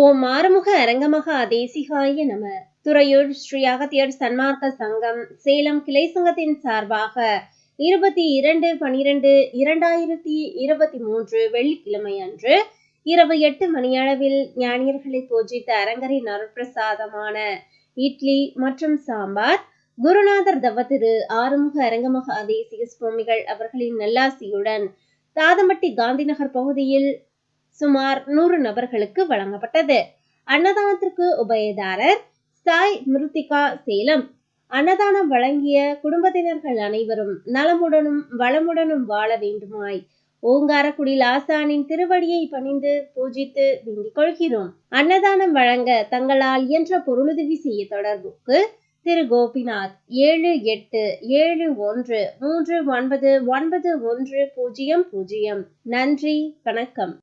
ஓம் ஆறுமுக அரங்கமகா தேசிகாய நம. துறையூர் ஸ்ரீ அகத்தியர் சன்மார்க்க சங்கம் சேலம் கிளை சங்கத்தின் சார்பாக 22/12/2023 வெள்ளிக்கிழமை அன்று இரவு 8 மணியளவில் ஞானியர்களை பூஜித்த அரங்கரின் அருட்பிரசாதமான இட்லி மற்றும் சாம்பார் குருநாதர் தவத்திரு ஆறுமுக அரங்கமகா தேசிக சுவாமிகள் அவர்களின் நல்லாசியுடன் தாதம்பட்டி காந்திநகர் பகுதியில் சுமார் 100 நபர்களுக்கு வழங்கப்பட்டது. அன்னதானத்திற்கு உபயதாரர் சாய் மிருத்திகா சேலம். அன்னதானம் வழங்கிய குடும்பத்தினர்கள் அனைவரும் நலமுடனும் வளமுடனும் வாழ வேண்டுமாய் ஓங்காரக்குடி ஆசானின் திருவடியை பணிந்து பூஜித்து வேண்டிக் கொள்கிறோம். அன்னதானம் வழங்க தங்களால் இயன்ற பொருளுதவி செய்ய தொடர்புக்கு திரு கோபிநாத் 7871399100. நன்றி, வணக்கம்.